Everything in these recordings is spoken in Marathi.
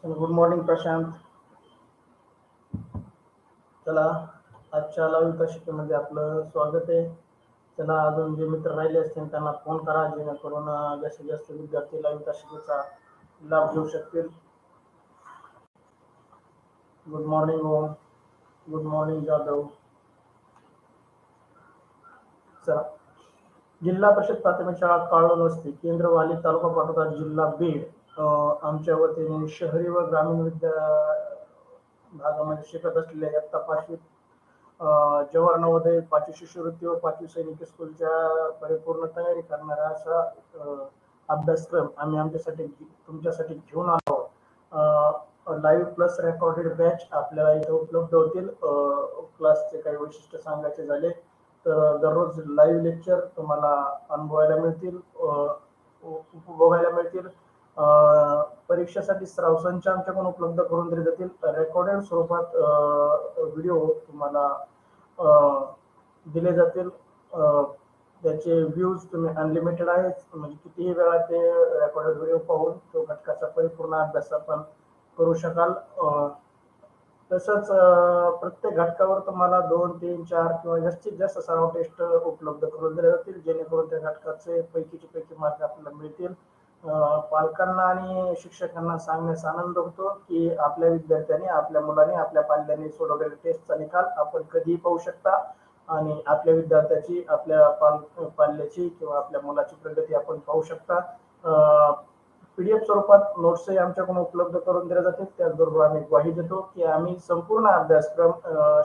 Good morning Prashant. चला, आजच्या लाईव्ह शिकेमध्ये आपलं स्वागत आहे. चला, अजून जे मित्र राहिले असतील त्यांना फोन करा, जेणेकरून जास्तीत जास्त विद्यार्थी लाईव्ह शिकेचा लाभ घेऊ शकतील. Good morning Om. Good morning Jadhav. चला, जिल्हा परिषद प्राथमिक शाळा काळोल वस्ती, केंद्रवाली, तालुका पाटोदा, जिल्हा बीड. आमच्या वतीने शहरी व ग्रामीण भागामध्ये शिकत असलेल्या इयत्ता पाचवी जवाहर नवोदय, पाचवी शिष्यवृत्ती व पाचवी सैनिकी स्कूलच्या परिपूर्ण तयारी करणारा असा अभ्यासक्रम आम्ही आमच्यासाठी तुमच्यासाठी घेऊन आलो. लाईव्ह प्लस रेकॉर्डेड बॅच आपल्याला इथे उपलब्ध होतील. क्लासचे काही वैशिष्ट्य सांगायचे झाले तर दररोज लाईव्ह लेक्चर तुम्हाला अनुभवायला मिळतील, उपभोगायला मिळतील. परीक्षेसाठी सराव संच आमच्याकडून उपलब्ध करून दिले जातील. रेकॉर्डेड स्वरूपात व्हिडिओ तुम्हाला दिले जातील. त्याचे व्ह्यूज तुम्ही अनलिमिटेड आहेत, म्हणजे कितीही वेळा ते रेकॉर्डेड व्हिडिओ पाहून तो घटकाचा परिपूर्ण अभ्यास आपण करू शकाल. तसंच प्रत्येक घटकावर तुम्हाला 2, 3, 4 किंवा जास्तीत जास्त सराव टेस्ट उपलब्ध करून दिल्या जातील, जेणेकरून त्या घटकाचे पैकीचे पैकी मार्क आपल्याला मिळतील. पालकांना आणि शिक्षकांना सांगण्यास आनंद होतो की आपल्या विद्यार्थ्यांनी, आपल्या मुलांनी, आपल्या पाल्याने सोडवलेल्या टेस्टचा निकाल आपण कधीही पाहू शकता आणि आपल्या विद्यार्थ्याची, आपल्या पाल्याची किंवा आपल्या मुलाची प्रगती आपण पाहू शकता. पीडीएफ स्वरूपात नोट्सही आमच्याकडून उपलब्ध करून दिल्या जातील. त्याचबरोबर आम्ही ग्वाही देतो की आम्ही संपूर्ण अभ्यासक्रम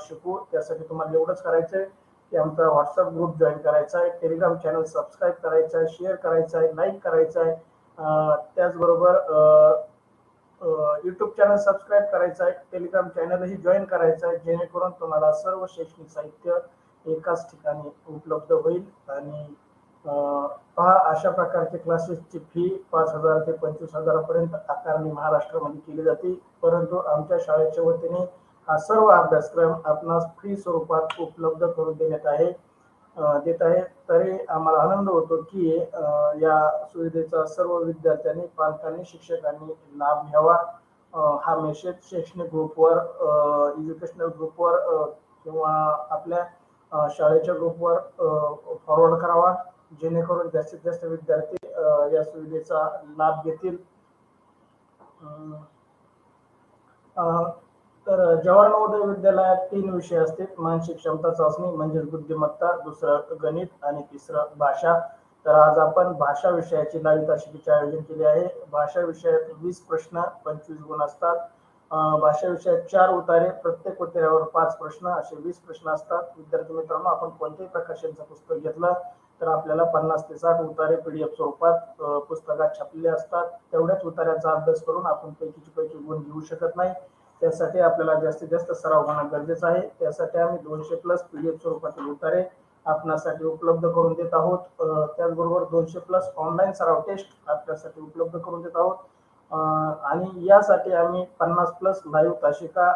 शिकू. त्यासाठी तुम्हाला एवढंच करायचं आहे की आमचा व्हॉट्सअप ग्रुप जॉईन करायचा आहे, टेलिग्राम चॅनल सबस्क्राईब करायचा आहे, शेअर करायचा आहे, लाईक करायचा आहे. त्याचबरोबर युट्यूब चॅनल सबस्क्राईब करायचं आहे, टेलिग्राम चॅनलही जॉईन करायचं आहे, जेणेकरून तुम्हाला सर्व शैक्षणिक साहित्य एकाच ठिकाणी उपलब्ध होईल. आणि पहा, अशा प्रकारचे क्लासेसची फी 5,000 ते 25,000 आकारणी महाराष्ट्रामध्ये केली जाते, परंतु आमच्या शाळेच्या वतीने हा सर्व अभ्यासक्रम आपणास फ्री स्वरूपात उपलब्ध करून देत आहे. तरी आम्हाला आनंद होतो की या सुविधेचा सर्व विद्यार्थ्यांनी, पालकांनी, शिक्षकांनी लाभ घ्यावा. हा मेसेज शैक्षणिक ग्रुपवर, एज्युकेशनल ग्रुपवर किंवा आपल्या शाळेच्या ग्रुपवर फॉरवर्ड करावा, जेणेकरून जास्तीत जास्त विद्यार्थी या सुविधेचा लाभ घेतील. तर जवाहर नवोदय विद्यालयात 3 विषय असतील: मानसिक क्षमता चाचणी म्हणजेच बुद्धिमत्ता, दुसरं गणित आणि तिसरं भाषा. तर आज आपण भाषा विषयाची लाईव्ह तासिकेचे आयोजन केले आहे. भाषा विषयात 20 प्रश्न, 25 गुण असतात. भाषा विषयात 4 उतारे, प्रत्येक उतार्यावर 5 प्रश्न, असे 20 प्रश्न असतात. विद्यार्थी मित्रांनो, आपण कोणत्याही प्रकाशनचं पुस्तक घेतलं तर आपल्याला 50 ते 60 उतारे पीडीएफ स्वरूपात पुस्तकात छापलेले असतात. तेवढ्याच उतार्याचा अभ्यास करून आपण पैकीचे पैकी गुण घेऊ शकत नाही. त्यासाठी आपल्याला जास्तीत जास्त सराव होणं गरजेचं आहे. त्यासाठी आम्ही 200 प्लस पीडीएफ स्वरूपातील उतारे आपणासाठी उपलब्ध करून देत आहोत. त्याचबरोबर 200 प्लस ऑनलाईन सराव टेस्ट आपल्यासाठी उपलब्ध करून देत आहोत. आणि यासाठी आम्ही 50 प्लस लाईव्ह तासिका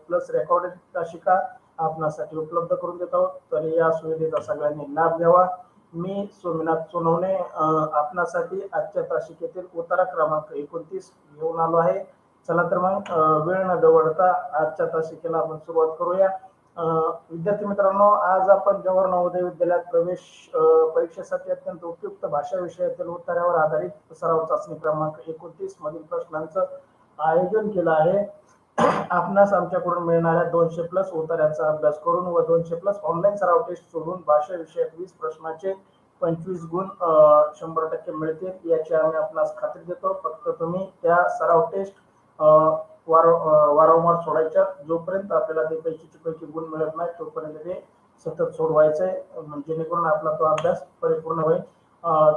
प्लस रेकॉर्डेड तासिका आपणासाठी उपलब्ध करून देत आहोत. तर या सुविधेचा सगळ्यांनी लाभ घ्यावा. मी सोमनाथ सोनवणे आपणासाठी आजच्या तासिकेतील उतारा क्रमांक 29 घेऊन आलो आहे. चला तर मग वेळ न दवडता आजच्या तासिकेला आपण सुरुवात करूया. विद्यार्थी मित्रांनो, आज आपण जवाहर नवोदय विद्यालयात प्रवेश परीक्षेसाठी अत्यंत उपयुक्त भाषा विषयातील उत्तरावर आधारित सराव चाचणी क्रमांक 29 मधील प्रश्नांचं आयोजन केलं आहे. आपणास आमच्याकडून मिळणाऱ्या 200 प्लस उत्तरांचा अभ्यास करून व 200 प्लस ऑनलाईन सराव टेस्ट सोडून भाषा विषयात 20 प्रश्नाचे 25 गुण 100% मिळतील याची आम्ही आपणास खात्री देतो. फक्त तुम्ही त्या सराव टेस्ट वारंवार सोडायच्या. जोपर्यंत आपल्याला ते पैकीचे पैकी गुण मिळत नाही तोपर्यंत ते सतत सोडवायचंय, जेणेकरून आपला तो अभ्यास परिपूर्ण होईल.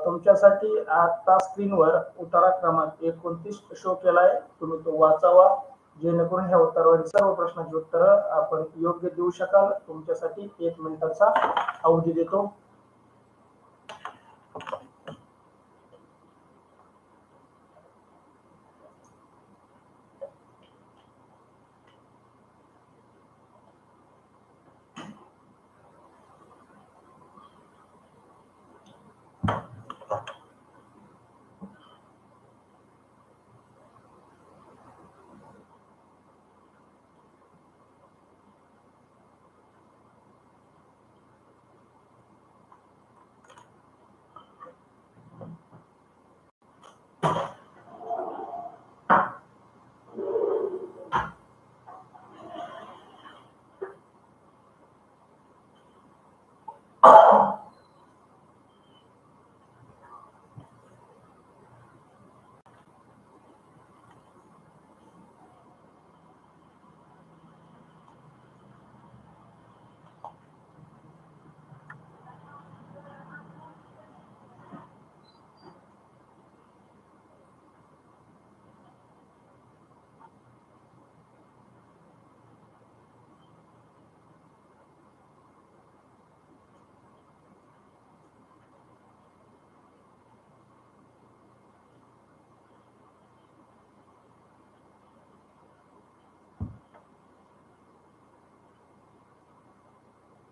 तुमच्यासाठी आता स्क्रीनवर उतारा क्रमांक 29 शो केलाय, तुम्ही तो वाचावा, जेणेकरून ह्या उत्तरावरील सर्व प्रश्नांची उत्तरं आपण योग्य देऊ शकाल. तुमच्यासाठी 1 मिनिटाचा अवधी देतो.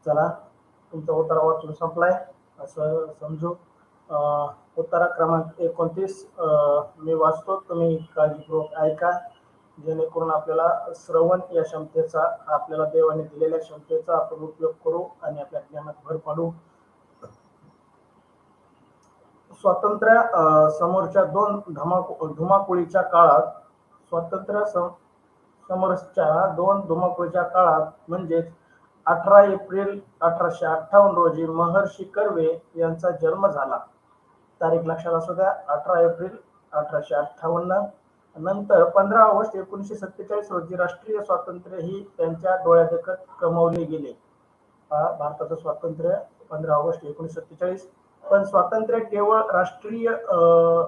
चला, तुमचा उत्तर वाचून संपलाय असं समजू. उत्तर क्रमांक 29 मी वाचतो, तुम्ही काळजीपूर्वक ऐका, जेणेकरून आपल्याला श्रवण या क्षमतेचा, आपल्याला देवाने दिलेल्या क्षमतेचा आपण उपयोग करू आणि आपल्या ज्ञानात भर पाडू. स्वातंत्र्य समोरच्या दोन धुमाकुळीच्या काळात, स्वातंत्र्य समोरच्या दोन धुमाकुळीच्या काळात म्हणजेच 18 एप्रिल 1858 रोजी महर्षी कर्वे यांचा जन्म झाला. तारीख लक्षात असू द्या, 18 एप्रिल 1858. नंतर 15 ऑगस्ट 1947 रोजी राष्ट्रीय स्वातंत्र्य ही त्यांच्या डोळ्यादेखत कमावले गेले. भारताचं स्वातंत्र्य 15 ऑगस्ट 1947. पण स्वातंत्र्य केवळ राष्ट्रीय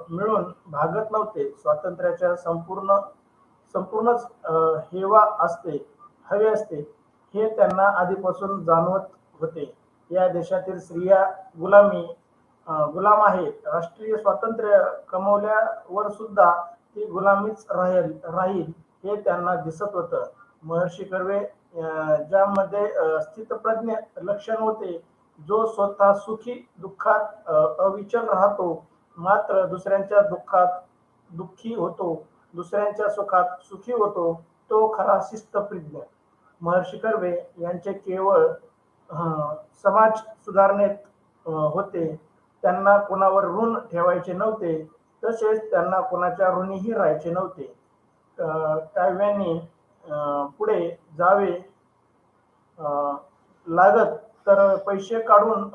मिळून भागत नव्हते. स्वातंत्र्याच्या संपूर्णच हेवा असते, हवे असते, हे त्यांना आधीपासून जाणवत होते. या देशातील स्त्रिया गुलाम आहेत. राष्ट्रीय स्वातंत्र्य कमवल्यावर सुद्धा ती गुलामीच राहील हे त्यांना दिसत होतं. महर्षी कर्वे ज्यामध्ये स्थितप्रज्ञ लक्षण होते, जो स्वतः सुखी दुःखात अविचल राहतो, मात्र दुसऱ्यांच्या दुःखात दुःखी होतो, दुसऱ्यांच्या सुखात सुखी होतो, तो खरा शिस्तप्रिज्ञ. महर्षी कर्वे यांचे केवळ समाज सुधारणेत होते. त्यांना कोणावर ऋण ठेवायचे नव्हते, तसेच त्यांना कोणाच्या ऋणीही राहायचे नव्हते. काव्यांनी पुढे जावे लागत तर पैसे काढून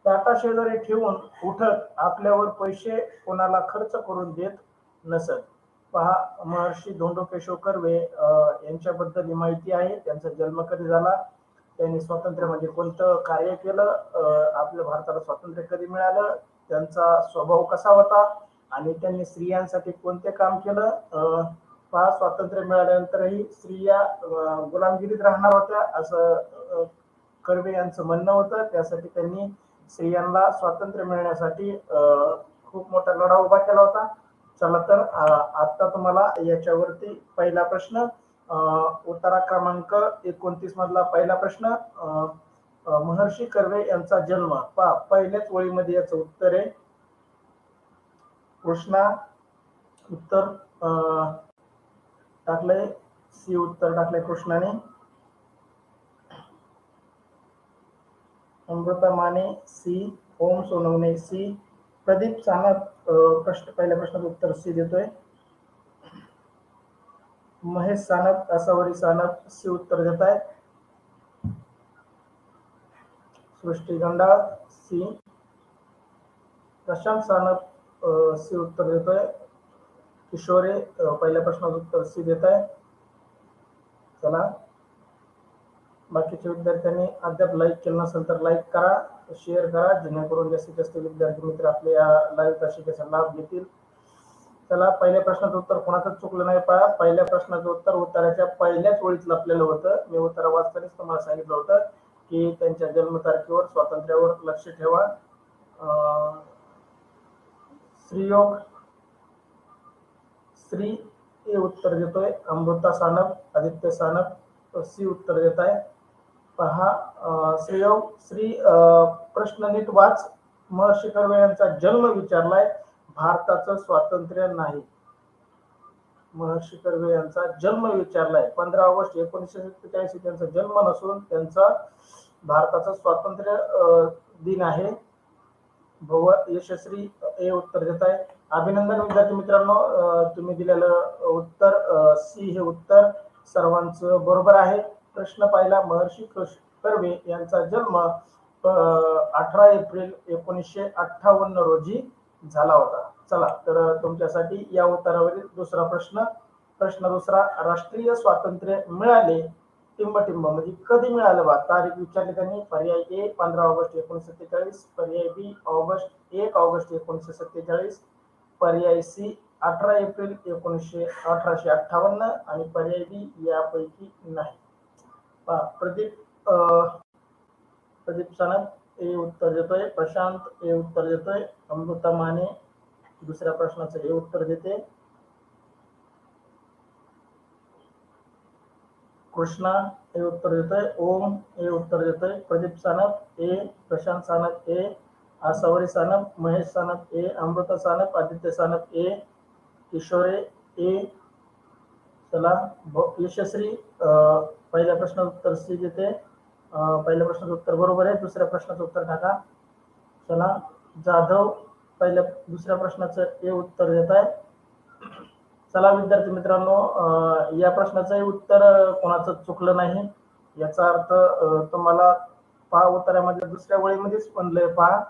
टाटा शेजारी ठेवून उठत, आपल्यावर पैसे कोणाला खर्च करून देत नसत. पहा, महर्षी धोंडो केशव कर्वे यांच्याबद्दल ही माहिती आहे. त्यांचा जन्म कधी झाला, त्यांनी स्वातंत्र्य म्हणजे कोणतं कार्य केलं, आपल्या भारताला स्वातंत्र्य कधी मिळालं, त्यांचा स्वभाव कसा होता आणि त्यांनी स्त्रियांसाठी कोणते काम केलं. पहा, स्वातंत्र्य मिळाल्यानंतरही स्त्रिया गुलामगिरीत राहणार होत्या असं कर्वे यांचं म्हणणं होतं. त्यासाठी त्यांनी स्त्रियांना स्वातंत्र्य मिळण्यासाठी खूप मोठा लढा उभा केला होता. चला तर आता तुम्हाला याच्यावरती पहिला प्रश्न, उत्तर क्रमांक 29 मधला पहिला प्रश्न, महर्षी कर्वे यांचा जन्म. पहा, पहिल्याच ओळीमध्ये याचं उत्तर आहे. कृष्णा उत्तर टाकलंय, सी उत्तर टाकलंय कृष्णाने. अमृता माने सी, ओम सोनवणे सी, प्रदीप सानप पहिल्या प्रश्नाचं उत्तर सी देतोय. महेश सानप, असावरी सानप सी उत्तर देत आहे. सृष्टी गंडाळ सी, प्रशांत सानप सी उत्तर देतोय. किशोरे पहिल्या प्रश्नाचं उत्तर सी देत आहे. चला, बाकीच्या विद्यार्थ्यांनी अद्याप लाईक केलं नसेल तर लाईक करा, शेअर करा, जेणेकरून जास्तीत जास्त विद्यार्थी मित्र आपले या लाईव्ह तासिकेचा लाभ घेतील. चला, पहिल्या प्रश्नाचं उत्तर कोणाचं चुकलं नाही. पहा, पहिल्या प्रश्नाचं उत्तर उत्तराच्या पहिल्याच ओळीत लपलेलं होतं. मी उत्तर वाचतानाच तुम्हाला सांगितलं होतं की त्यांच्या जन्मतारखेवर, स्वातंत्र्यावर लक्ष ठेवा. स्त्रीयोग स्त्री हे उत्तर देतोय. अमृता सानप, आदित्य सानप सी उत्तर देत आहे. पहा, स्त्रीयोग स्त्री प्रश्न नीट वाच. महर्षी कर्वे यांचा जन्म विचारलाय, भारताचं स्वातंत्र्य नाही. महर्षी कर्वे यांचा जन्म विचारलाय. 15 ऑगस्ट 1947 त्यांचा जन्म नसून त्यांचा भारताचा स्वातंत्र्य दिन आहे. भव यशस्वी हे उत्तर देत आहे. अभिनंदन विद्यार्थी मित्रांनो, तुम्ही दिलेलं उत्तर सी हे उत्तर सर्वांचं बरोबर आहे. प्रश्न पहिला, महर्षी कर्वे यांचा जन्म 18 एप्रिल 1958 रोजी झाला होता. चला तर तुमच्यासाठी या उत्तरावरील दुसरा प्रश्न. प्रश्न दुसरा, राष्ट्रीय स्वातंत्र्य मिळाले टिंबटिंब म्हणजे कधी मिळालं बा. तारीख विचारली त्यांनी. पर्याय ए 15 ऑगस्ट 1947, पर्याय बी 1 ऑगस्ट 1947, पर्याय सी 18 एप्रिल 1858 आणि पर्याय डी यापैकी नाही. प्रदीप सानप हे उत्तर देतोय. प्रशांत हे उत्तर देतोय. अमृता माने दुसऱ्या प्रश्नाचं हे उत्तर देते. कृष्णा हे उत्तर देतोय, ओम हे उत्तर देतोय, प्रदीप सानप ए, प्रशांत सानप ए, आसावरी सानप, महेश सानप ए, अमृता सानप, आदित्य सानप ए, किशोरे ए. चला यशस्वी पहिल्या प्रश्नाचं उत्तर सी देते. पहिल्या प्रश्नाचं उत्तर बरोबर आहे. दुसऱ्या प्रश्नाचं उत्तर टाका. चला जाधव दुसऱ्या प्रश्नाचं ए उत्तर देत आहे. चला विद्यार्थी मित्रांनो, या प्रश्नाचंही उत्तर कोणाचं चुकलं नाही. याचा अर्थ तुम्हाला पहा उत्तरामध्ये दुसऱ्या वळीमध्येच बनलंय पहा.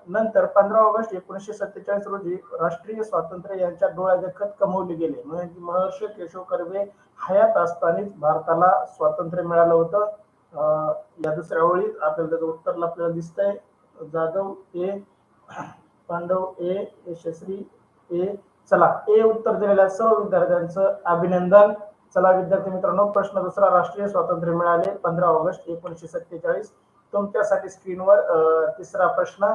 नंतर 15 ऑगस्ट 1947 रोजी राष्ट्रीय स्वातंत्र्य यांच्या डोळ्यादेखत कमवले गेले. म्हणजे महर्षी केशव कर्वे हयात असतानाच भारताला स्वातंत्र्य मिळालं होतं. या दुसऱ्या ओळीत आपल्याला त्याचं उत्तर आपल्याला दिसतंय. जाधव ए, पांडव ए, यशस्वी ए. चला ए उत्तर दिलेल्या सर्व विद्यार्थ्यांचं अभिनंदन. चला विद्यार्थी मित्रांनो, प्रश्न दुसरा, राष्ट्रीय स्वातंत्र्य मिळाले 15 ऑगस्ट 1947. तुमच्यासाठी स्क्रीनवर तिसरा प्रश्न,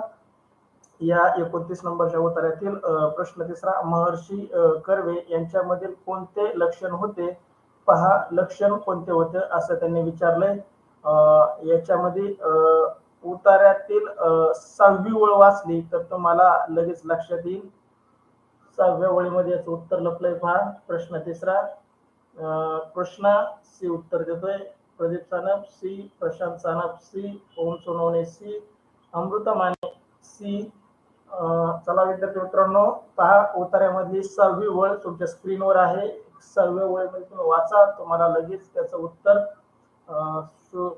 या 29 नंबरच्या उत्तरातील प्रश्न तिसरा, महर्षी कर्वे यांच्यामधील कोणते लक्षण होते? पहा लक्षण कोणते होते असं त्यांनी विचारलंय. याच्यामध्ये उतार्यातील 6वी ओळ वाचली तर तुम्हाला लगेच लक्षात येईल. 6व्या ओळीमध्ये याचं उत्तर लपलंय पहा. प्रश्न तिसरा, कृष्णा सी उत्तर देतोय, प्रदीप सानप सी, प्रशांत सानप सी, ओम सोनवणे सी, अमृता माने सी. चला विद्यार्थी मित्रांनो, पहा उतार्यामधली 6वी ओळ तुमच्या स्क्रीनवर आहे. 6व्या ओळीमध्ये तुम्ही वाचा, तुम्हाला लगेच त्याचं उत्तर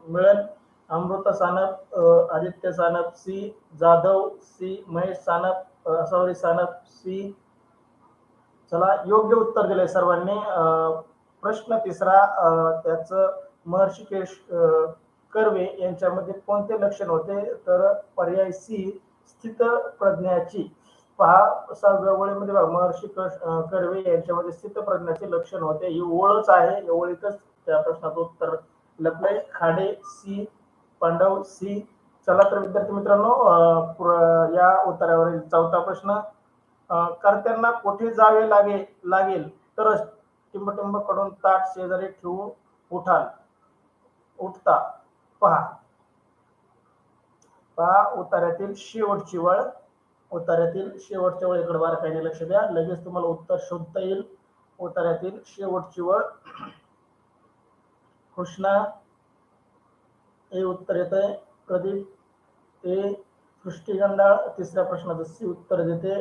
मिळेल. Amruta Sanap, Aditya Sanap C, Jadhav C, Mahesh Sanap, Asawari Sanap C. चला योग्य उत्तर दिलंय सर्वांनी. प्रश्न तिसरा, त्याचं महर्षी कर्वे यांच्यामध्ये कोणते लक्षण होते? तर पर्याय सी, स्थित प्रज्ञाची. पहा 6व्या ओळीमध्ये महर्षी कर्वे यांच्यामध्ये स्थित प्रज्ञाचे लक्षण होते. ही ओळच आहे, या ओळीतच त्या प्रश्नाचं उत्तर लपलंय. खाडे सी, पांडव सी. चला तर विद्यार्थी मित्रांनो, या उत्तरावरील चौथा प्रश्न, कर्त्यांना कुठे जावे लागेल तरच टिंबटिंब कडून ताट शेजारी ठेवून उठता. पहा उतार्यातील शेवटची वळ, उतार्यातील शेवटच्या वळीकडे बारकाईने लक्ष द्या, लगेच तुम्हाला उत्तर शोधता येईल. उतार्यातील शेवटची वळ, कृष्णा हे उत्तर येत आहे, प्रदीप ए, सृष्टी गंडाळ तिसऱ्या प्रश्नाचं सी उत्तर देते.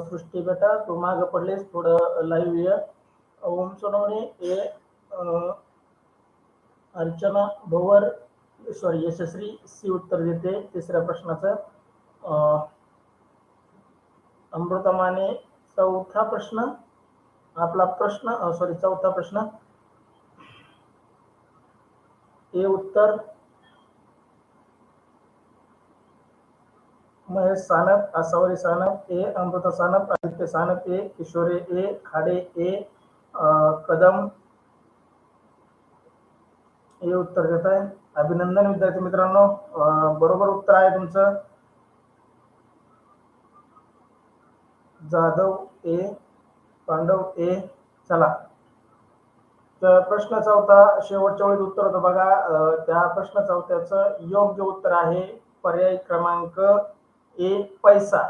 सृष्टी बेटा तू माग पडलेस, थोडं लाईव्ह ये. ओम सोनवणे ए, अर्चना भवर यशस्वी सी उत्तर देते तिसऱ्या प्रश्नाचं. अमृता माने चौथा प्रश्न, आपला प्रश्न चौथा प्रश्न ए उत्तर, महेश सानप, आसावरी सानप ए, अमृता सानप, आदित्य सानप ए, किशोरे ए, खाडे ए, कदम हे उत्तर देत आहे. अभिनंदन विद्यार्थी मित्रांनो, बरोबर उत्तर आहे तुमचं. जाधव ए, पांडव ए. चला तर प्रश्न चौथा शेवटच्या वेळेत उत्तर होतं बघा. त्या प्रश्न चौथ्याचं योग्य उत्तर आहे पर्याय क्रमांक ए, पैसा.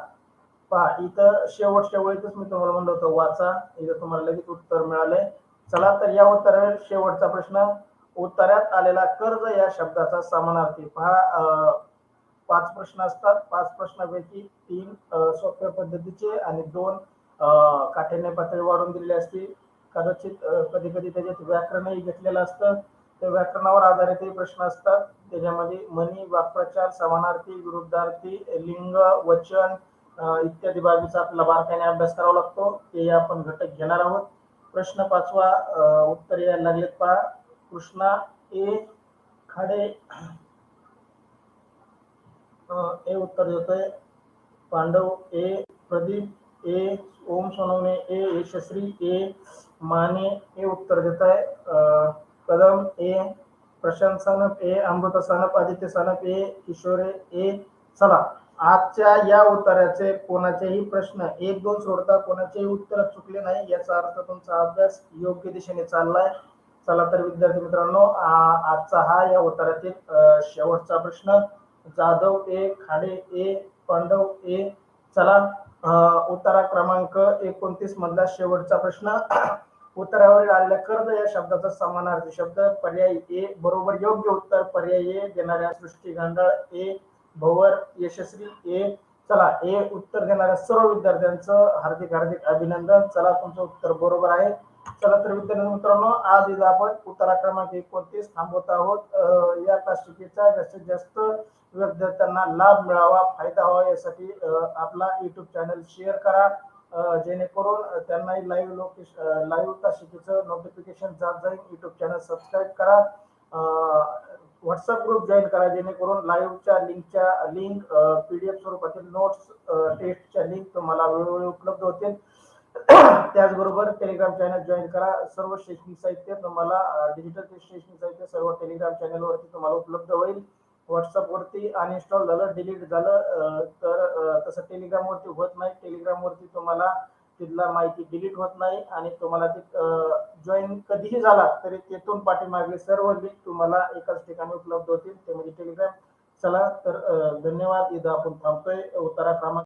पहा इथं शेवटच्या वेळेतच मी तुम्हाला म्हणलं होतं वाचा, इथं तुम्हाला लगेच उत्तर मिळालंय. चला तर या उत्तरावर शेवटचा प्रश्न, उत्तरात आलेला कर्ज या शब्दाचा समानार्थी. पहा 5 प्रश्न असतात, 5 प्रश्नापैकी 3 सोप्या पद्धतीचे आणि 2 काठिण्य पातळी वाढून दिलेली असते. कदाचित कधी कधी त्याच्यात व्याकरणही घेतलेलं असतं, त्या व्याकरणावर आधारित प्रश्न असतात. त्याच्यामध्ये म्हणी, वाक्प्रचार, समानार्थी, विरुद्धार्थी, लिंग, वचन इत्यादी बाबीचा आपल्याला बारकाईने अभ्यास करावा लागतो. ते आपण घटक घेणार आहोत. प्रश्न 5वा उत्तर यायला लागलेत पहा. कृष्णा ए, खाडे ए उत्तर देतोय, पांडव ए, प्रदीप ए, ओम सोनवणे ए, यशस्वी ए, माने ए उत्तर देत आहे, कदम ए, प्रशांत सानप ए, अमृता सानप, आदित्य सानप ए, किशोरे ए. चला आजच्या या उत्तराचे कोणाचेही प्रश्न 1-2 सोडता कोणाचेही उत्तर चुकले नाही, याचा अर्थ तुमचा अभ्यास योग्य दिशेने चाललाय. चला तर विद्यार्थी मित्रांनो, आजचा हा या उत्तरातील शेवटचा प्रश्न. जाधव ए, खाडे ए, पांडव ए. चला, उत्तरा क्रमांक 29 मधला शेवटचा प्रश्न. उत्तरावरील आलेल्या कर्ज या शब्दाचा समानार्थी शब्द. पर्याय ए बरोबर योग्य उत्तर. पर्याय ए देणाऱ्या सृष्टी गांडाळ. ए भवर यशस्वी. ए. चला, ए उत्तर देणाऱ्या सर्व विद्यार्थ्यांचं हार्दिक हार्दिक अभिनंदन. चला, तुमचं उत्तर बरोबर आहे. चला तर विद्यार्थी मित्रांनो, आज इथं आपण उत्तरा क्रमांक 29 थांबवत आहोत. या तासिकेचा जास्तीत जास्त विद्यार्थ्यांना लाभ मिळावा, फायदा व्हावा यासाठी आपला युट्यूब चॅनल शेअर करा, जेणेकरून त्यांनाही लाईव्ह तासिकेचं नोटिफिकेशन जात जाईल. युट्यूब चॅनल सबस्क्राईब करा, व्हॉट्सअप ग्रुप जॉईन करा, जेणेकरून लाईव्हच्या लिंक पीडीएफ स्वरूपातील नोट्स, टेस्टच्या लिंक तुम्हाला वेळोवेळी उपलब्ध होतील. त्याचबरोबर टेलिग्राम चॅनल जॉईन करा. सर्व शैक्षणिक साहित्य तुम्हाला डिजिटल शैक्षणिक साहित्य सर्व टेलिग्राम चॅनलवरती तुम्हाला उपलब्ध होईल. व्हॉट्सअपवरती अनइन्स्टॉल झालं, डिलीट झालं तर तसं टेलिग्रामवरती होत नाही. टेलिग्रामवरती तुम्हाला तिथला माहिती डिलीट होत नाही आणि तुम्हाला ते जॉईन कधीही झाला तरी तेथून पाठीमागले सर्व लिंक तुम्हाला एकाच ठिकाणी उपलब्ध होतील, ते म्हणजे टेलिग्राम. चला तर धन्यवाद. इथं आपण थांबतोय. उत्तरा क्रमांक